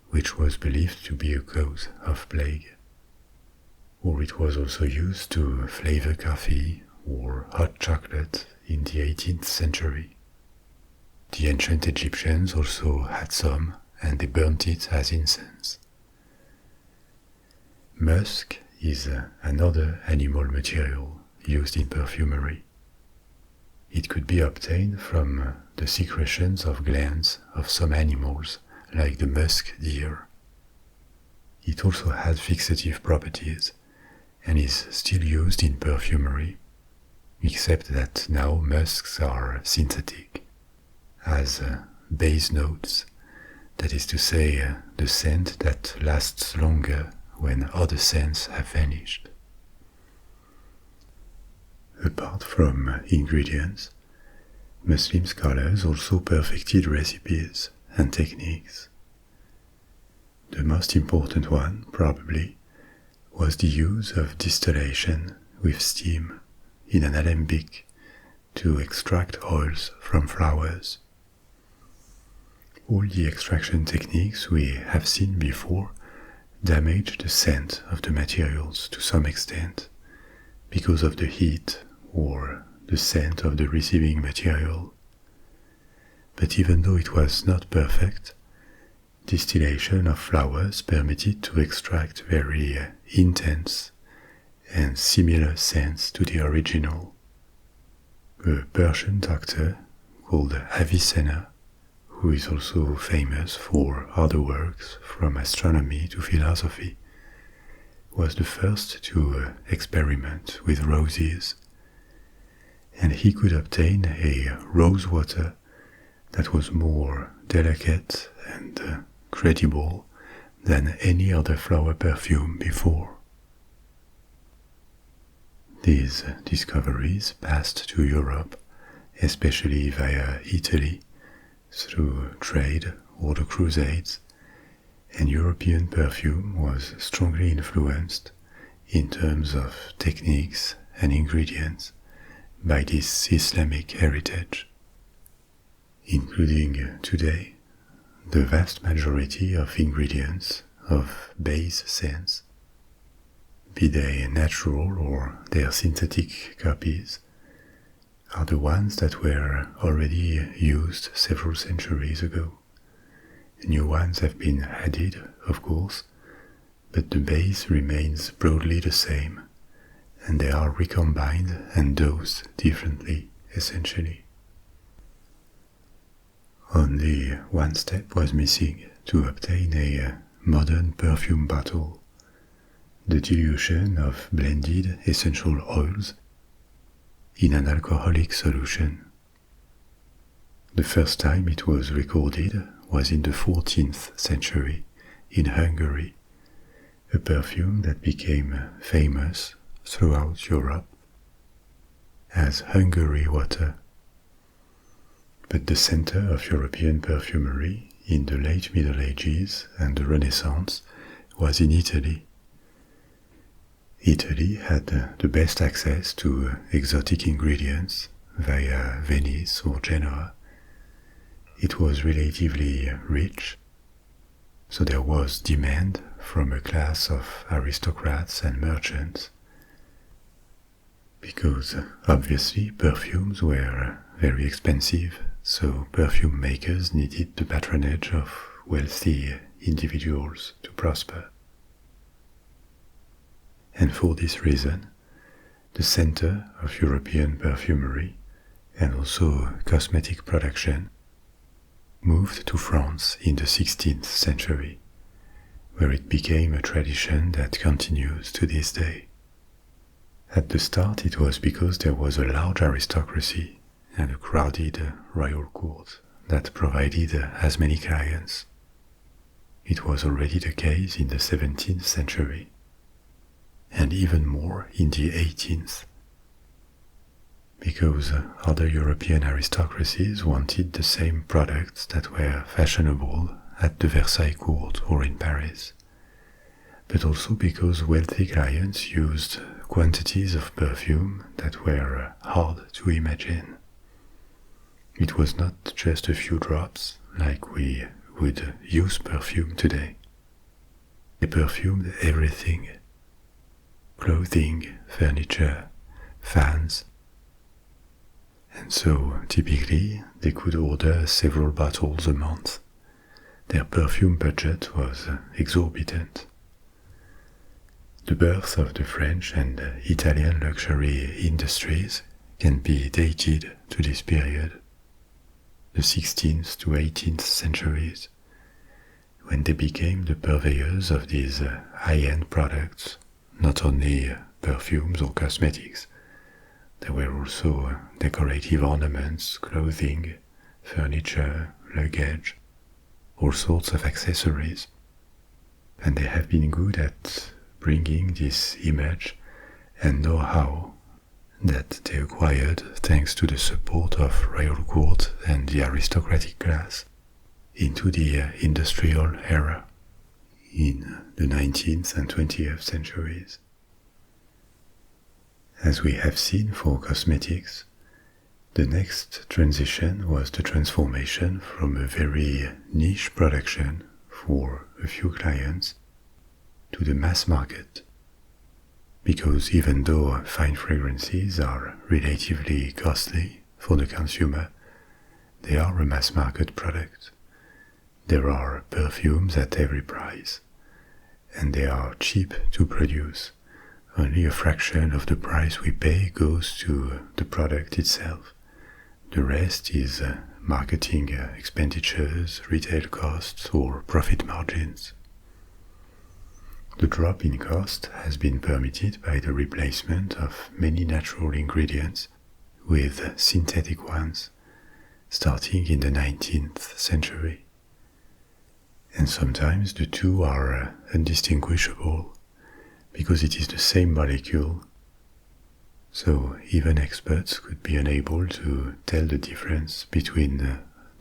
which was believed to be a cause of plague. Or it was also used to flavor coffee or hot chocolate in the 18th century. The ancient Egyptians also had some, and they burnt it as incense. Musk is another animal material used in perfumery. It could be obtained from the secretions of glands of some animals, like the musk deer. It also has fixative properties and is still used in perfumery, except that now musks are synthetic, as base notes, that is to say, the scent that lasts longer when other scents have vanished. Apart from ingredients, Muslim scholars also perfected recipes and techniques. The most important one, probably, was the use of distillation with steam in an alembic to extract oils from flowers. All the extraction techniques we have seen before damage the scent of the materials to some extent because of the heat or the scent of the receiving material. But even though it was not perfect, distillation of flowers permitted to extract very intense and similar scents to the original. A Persian doctor called Avicenna, who is also famous for other works from astronomy to philosophy, was the first to experiment with roses, and he could obtain a rose water that was more delicate and credible than any other flower perfume before. These discoveries passed to Europe, especially via Italy, through trade or the Crusades, and European perfume was strongly influenced in terms of techniques and ingredients by this Islamic heritage, including today the vast majority of ingredients of base scents, be they natural or their synthetic copies, are the ones that were already used several centuries ago. New ones have been added, of course, but the base remains broadly the same, and they are recombined and dosed differently, essentially. Only one step was missing to obtain a modern perfume bottle: the dilution of blended essential oils in an alcoholic solution. The first time it was recorded was in the 14th century in Hungary, a perfume that became famous throughout Europe as Hungary water. But the center of European perfumery in the late Middle Ages and the Renaissance was in Italy. Italy had the best access to exotic ingredients via Venice or Genoa. It was relatively rich, so there was demand from a class of aristocrats and merchants, because obviously perfumes were very expensive, so perfume makers needed the patronage of wealthy individuals to prosper. And for this reason, the center of European perfumery and also cosmetic production moved to France in the 16th century, where it became a tradition that continues to this day. At the start, it was because there was a large aristocracy and a crowded royal court that provided as many clients. It was already the case in the 17th century, and even more in the 18th, because other European aristocracies wanted the same products that were fashionable at the Versailles court or in Paris, but also because wealthy clients used quantities of perfume that were hard to imagine. It was not just a few drops like we would use perfume today. They perfumed everything: clothing, furniture, fans. And so, typically, they could order several bottles a month. Their perfume budget was exorbitant. The birth of the French and Italian luxury industries can be dated to this period, the 16th to 18th centuries, when they became the purveyors of these high-end products, not only perfumes or cosmetics. There were also decorative ornaments, clothing, furniture, luggage, all sorts of accessories. And they have been good at bringing this image and know-how that they acquired thanks to the support of royal court and the aristocratic class into the industrial era in the 19th and 20th centuries. As we have seen for cosmetics, the next transition was the transformation from a very niche production for a few clients to the mass market. Because even though fine fragrances are relatively costly for the consumer, they are a mass market product. There are perfumes at every price, and they are cheap to produce. Only a fraction of the price we pay goes to the product itself. The rest is marketing expenditures, retail costs, or profit margins. The drop in cost has been permitted by the replacement of many natural ingredients with synthetic ones, starting in the 19th century. And sometimes the two are undistinguishable, because it is the same molecule, so even experts could be unable to tell the difference between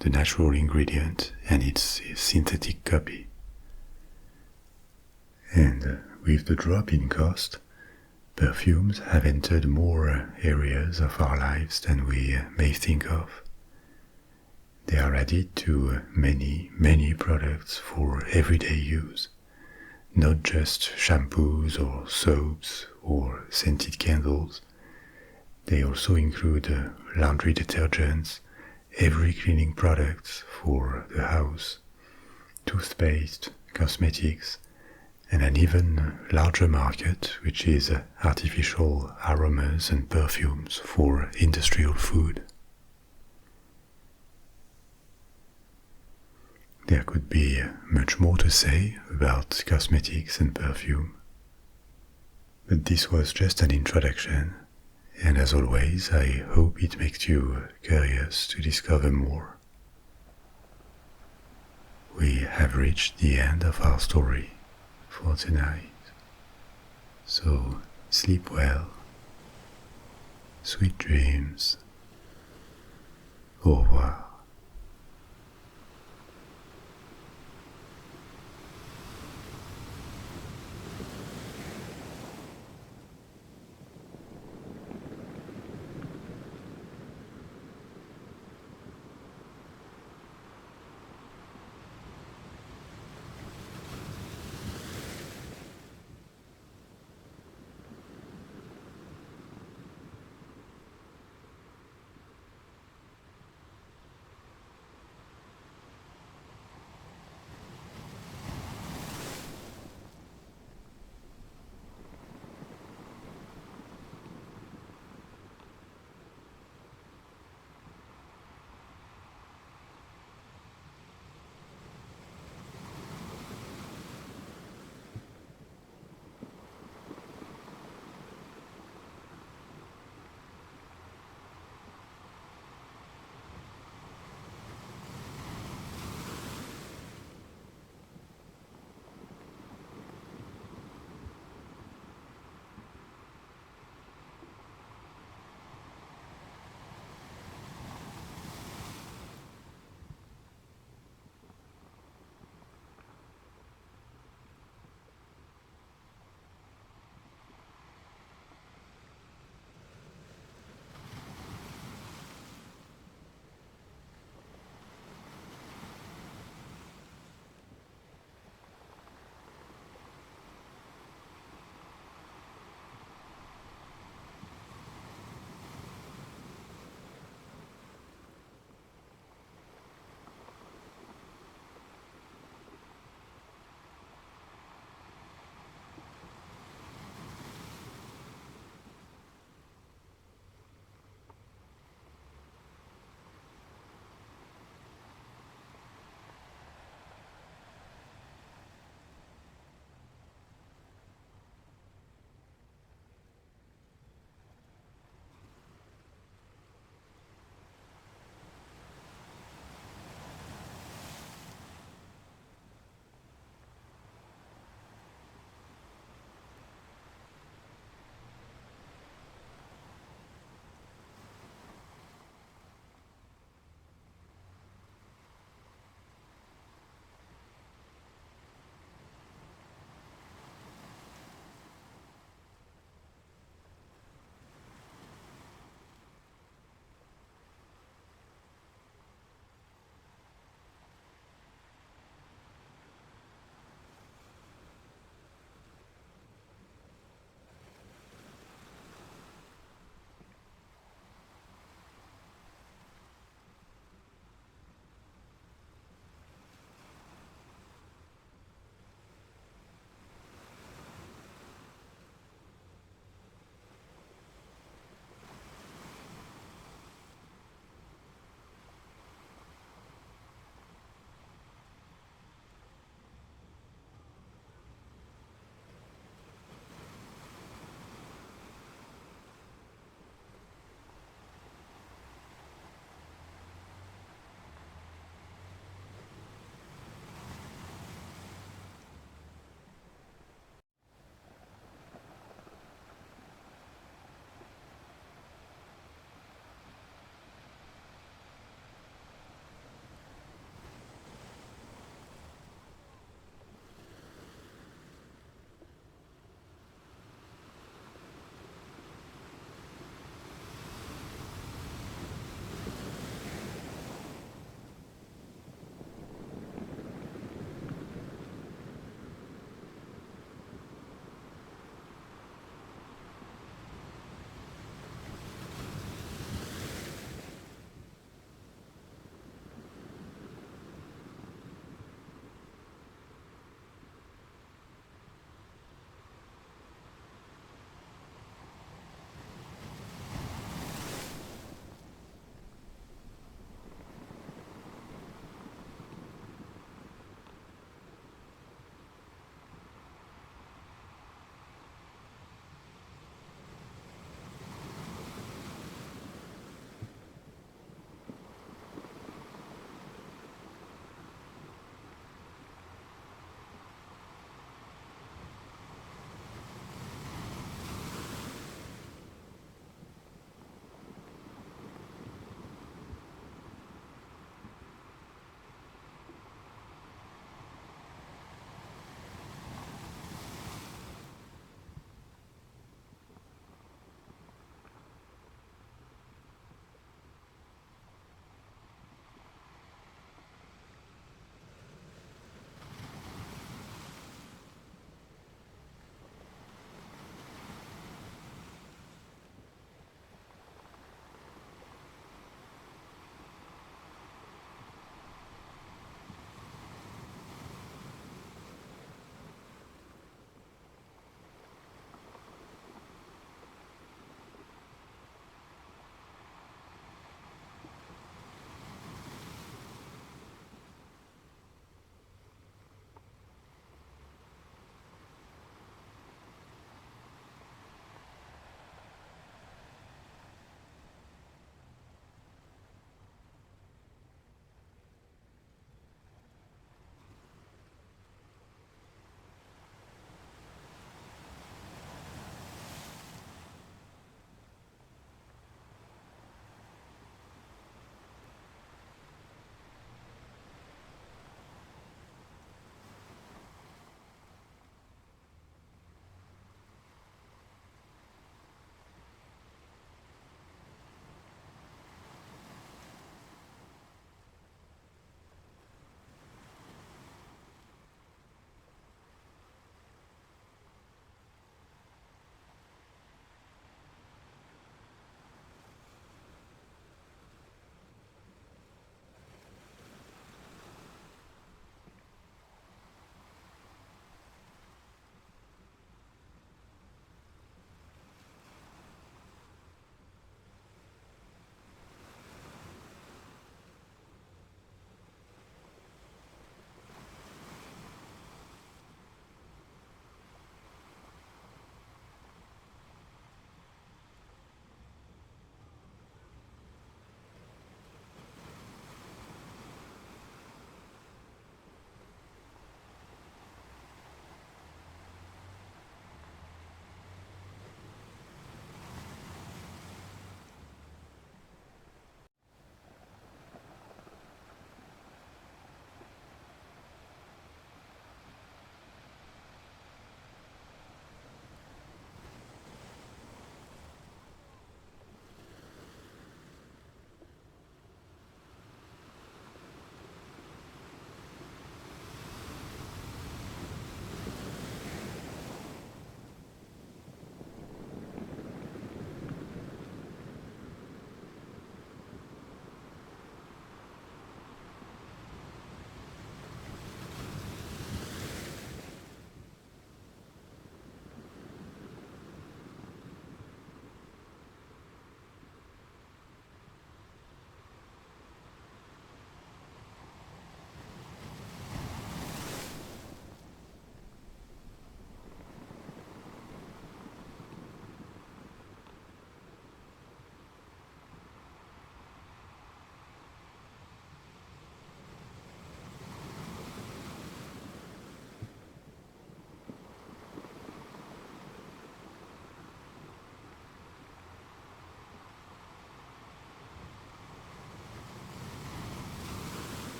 the natural ingredient and its synthetic copy. And with the drop in cost, perfumes have entered more areas of our lives than we may think of. They are added to many, many products for everyday use, not just shampoos or soaps or scented candles. They also include laundry detergents, every cleaning products for the house, toothpaste, cosmetics, and an even larger market, which is artificial aromas and perfumes for industrial food. There could be much more to say about cosmetics and perfume, but this was just an introduction, and as always, I hope it makes you curious to discover more. We have reached the end of our story for tonight, so sleep well, sweet dreams, au revoir.